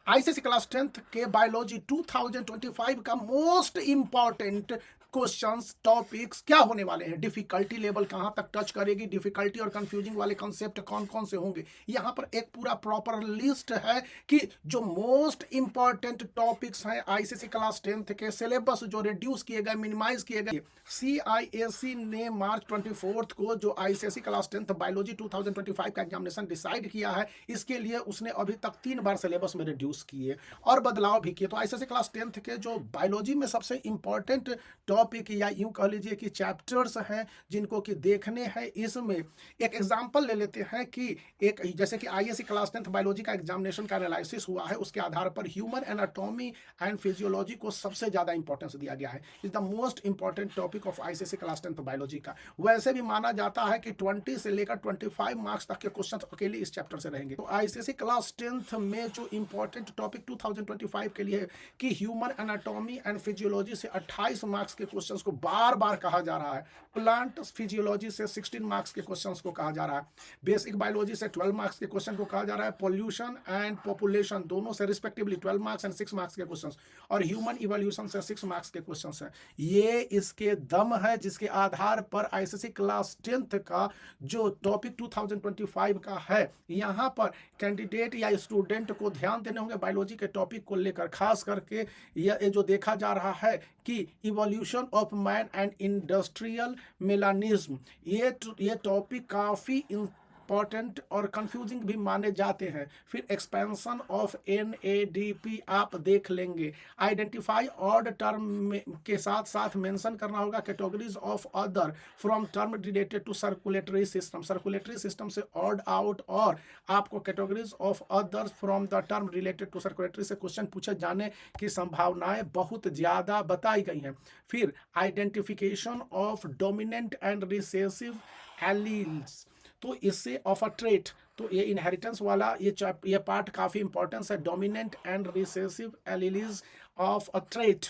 ICSE class 10th के biology 2025 का most important questions topics क्या होने वाले हैं, डिफिकल्टी लेवल कहां तक टच करेगी, डिफिकल्टी और कंफ्यूजिंग वाले कॉन्सेप्ट कौन कौन से होंगे। यहां पर एक पूरा प्रॉपर लिस्ट है कि जो मोस्ट इंपॉर्टेंट टॉपिक्स हैं आईसीएसई क्लास 10th के सिलेबस जो रिड्यूस किए गए, मिनिमाइज किए गए। सीआईएससी ने मार्च 24 को जो आईसीएसई क्लास 10th बायोलॉजी 2025 का एग्जामिनेशन डिसाइड किया है, इसके लिए उसने अभी तक 3 बार सिलेबस में रिड्यूस किए और बदलाव भी किए। तो आईसीएसई क्लास 10th के जो बायोलॉजी में सबसे इंपॉर्टेंट टॉपिक या यूं कह लीजिए कि चैप्टर्स हैं जिनको कि देखने हैं, इसमें एक एग्जांपल ले लेते हैं कि एक जैसे कि आईएससी क्लास 10th बायोलॉजी का एग्जामिनेशन का एनालिसिस हुआ है, उसके आधार पर ह्यूमन एनाटॉमी एंड फिजियोलॉजी को सबसे ज्यादा इंपॉर्टेंस दिया गया है। Is the most important topic of ICSC class 10th biology का। वैसे भी माना जाता है कि 20 से लेकर 25 मार्क्स तक के क्वेश्चन अकेले इस चैप्टर से रहेंगे। तो आईसीएससी क्लास 10th में जो इंपॉर्टेंट टॉपिक 2025 के लिए है कि ह्यूमन एनाटॉमी एंड फिजियोलॉजी से 28 मार्क्स के क्वेश्चंस को बार बार कहा जा रहा है, प्लांट फिजियोलॉजी से 16 मार्क्स के क्वेश्चंस को कहा जा रहा है, बेसिक बायोलॉजी से 12 मार्क्स के क्वेश्चन को कहा जा रहा है, पॉल्यूशन एंड पॉपुलेशन दोनों से रिस्पेक्टिवली 12 मार्क्स एंड 6 मार्क्स के क्वेश्चंस, और ह्यूमन इवोल्यूशन से 6 मार्क्स के क्वेश्चंस हैं। ये इसके दम है जिसके आधार पर आईसीएससी क्लास 10th का जो टॉपिक 2025 का है, यहाँ पर कैंडिडेट या स्टूडेंट को ध्यान देने होंगे बायोलॉजी के टॉपिक को लेकर। खास करके ये जो देखा जा रहा है कि evolution of man and industrial melanism, ये टॉपिक काफ़ी इंपॉर्टेंट और कंफ्यूजिंग भी माने जाते हैं। फिर एक्सपेंशन ऑफ एनएडीपी आप देख लेंगे। आइडेंटिफाई ऑड टर्म के साथ साथ मेंशन करना होगा categories of other from term related to circulatory system. Circulatory system से ऑड आउट और आपको categories of others from the term related to circulatory से क्वेश्चन पूछे जाने की संभावनाएं बहुत ज़्यादा बताई गई हैं। फिर identification of dominant and recessive alleles, तो इससे ऑफ अ ट्रेट, तो ये इनहेरिटेंस वाला ये पार्ट काफ़ी इंपॉर्टेंस है। Dominant and recessive alleles of a trait,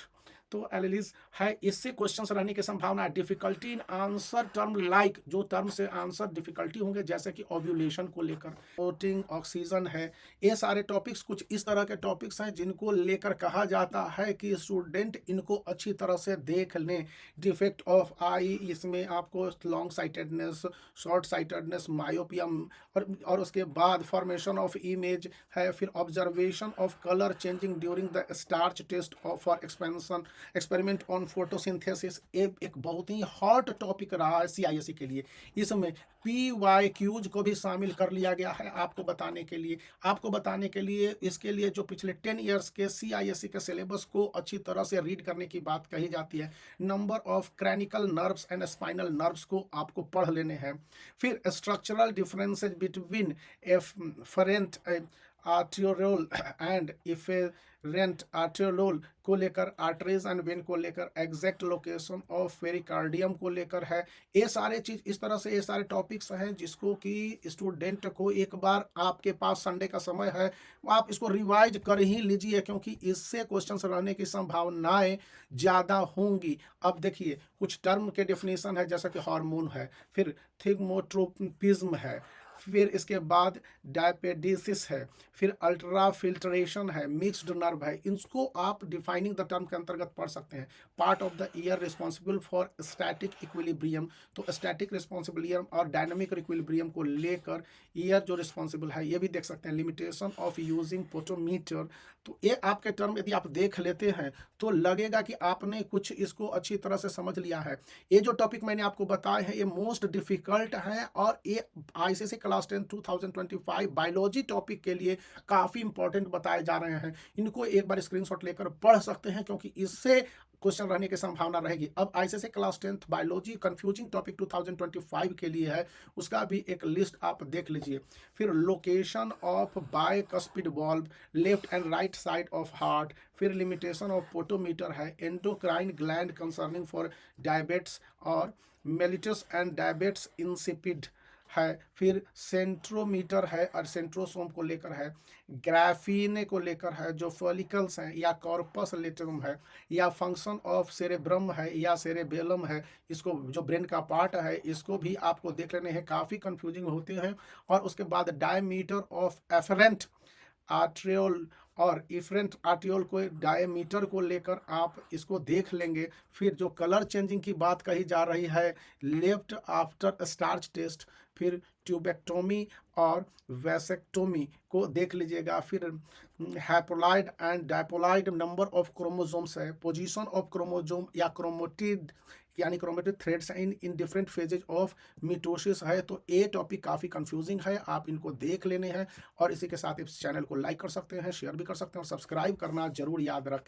तो एलिलीज है, इससे क्वेश्चंस रहने की संभावना है। Difficulty in answer term like, जो टर्म से आंसर डिफिकल्टी होंगे जैसे कि ओव्यूलेशन को लेकर, प्रोटीन ऑक्सीजन है, ये सारे टॉपिक्स कुछ इस तरह के टॉपिक्स हैं जिनको लेकर कहा जाता है कि स्टूडेंट इनको अच्छी तरह से देख लें। डिफेक्ट ऑफ आई, इसमें आपको long sightedness, short sightedness, myopia, और उसके बाद फॉर्मेशन ऑफ इमेज है। फिर observation of colour changing during the starch test for expansion, experiment on photosynthesis, एक बहुत ही हॉट टॉपिक रहा है सीआईएससी के लिए। इसमें PYQs को भी शामिल कर लिया गया है आपको बताने के लिए इसके लिए जो पिछले 10 ईयर्स के सीआईएससी के सिलेबस को अच्छी तरह से रीड करने की बात कही जाती है। Number of cranial nerves and spinal nerves को आपको पढ़ लेने हैं। फिर structural differences between afferent arteriole and efferent arteriole को लेकर, आर्टरीज एंड वेन को लेकर, एग्जैक्ट लोकेशन ऑफ पेरिकार्डियम को लेकर है। ये सारे चीज इस तरह से ये सारे टॉपिक्स हैं जिसको कि स्टूडेंट को एक बार आपके पास संडे का समय है, आप इसको रिवाइज कर ही लीजिए क्योंकि इससे क्वेश्चंस रहने की संभावनाएं ज़्यादा होंगी। अब देखिए कुछ टर्म के डेफिनेशन है जैसा कि हार्मोन है, फिर थिगमोट्रोपिज्म है, फिर इसके बाद डायपेडिसिस है, फिर अल्ट्रा फिल्ट्रेशन है, मिक्स्ड नर्व है। इसको आप डिफाइनिंग द टर्म के अंतर्गत पढ़ सकते हैं। Part of the year responsible for static equilibrium, तो स्टैटिक रिस्पॉन्सिबिलियम और डायनामिक इक्विलिब्रियम को लेकर ईयर जो रिस्पॉन्सिबल है ये भी देख सकते हैं। लिमिटेशन ऑफ यूजिंग पोटोमीटर, तो ये आपके टर्म यदि आप देख लेते हैं तो लगेगा कि आपने कुछ इसको अच्छी तरह से समझ लिया है। ये जो टॉपिक मैंने आपको बताए हैं ये मोस्ट डिफिकल्ट हैं और ये आईसीएसई क्लास 10 2025 बायोलॉजी टॉपिक के लिए काफ़ी इंपॉर्टेंट बताए जा रहे हैं। इनको एक बार स्क्रीनशॉट लेकर पढ़ सकते हैं क्योंकि इससे क्वेश्चन रहने की संभावना रहेगी। अब ICSE class 10 biology confusing topic 2025 के लिए है, उसका भी एक लिस्ट आप देख लीजिए। फिर location of bicuspid valve, left and right side of heart, फिर लिमिटेशन ऑफ पोटोमीटर है, endocrine gland concerning for diabetes और मेलिटस एंड डायबिट्स इंसिपिड है, फिर सेंट्रोमीटर है और सेंट्रोसोम को लेकर है, ग्राफीने को लेकर है जो फॉलिकल्स हैं या कॉर्पस लेटरम है, या फंक्शन ऑफ सेरेब्रम है या सेरेबेलम है, इसको जो ब्रेन का पार्ट है इसको भी आपको देख लेने हैं, काफ़ी कंफ्यूजिंग होते हैं। और उसके बाद डायमीटर ऑफ एफरेंट आर्ट्रियोल और इफरेंट आर्टियोल को डायमीटर को लेकर आप इसको देख लेंगे। फिर जो कलर चेंजिंग की बात कही जा रही है, लेफ्ट आफ्टर स्टार्च टेस्ट, फिर ट्यूबेक्टोमी और वैसेक्टोमी को देख लीजिएगा। फिर haploid and diploid number of chromosomes है, पोजीशन ऑफ क्रोमोसोम या क्रोमेटिड यानी chromatid threads in different phases of mitosis है। तो ये टॉपिक काफ़ी कंफ्यूजिंग है, आप इनको देख लेने हैं। और इसी के साथ इस चैनल को लाइक कर सकते हैं, शेयर भी कर सकते हैं और सब्सक्राइब करना जरूर याद रखें।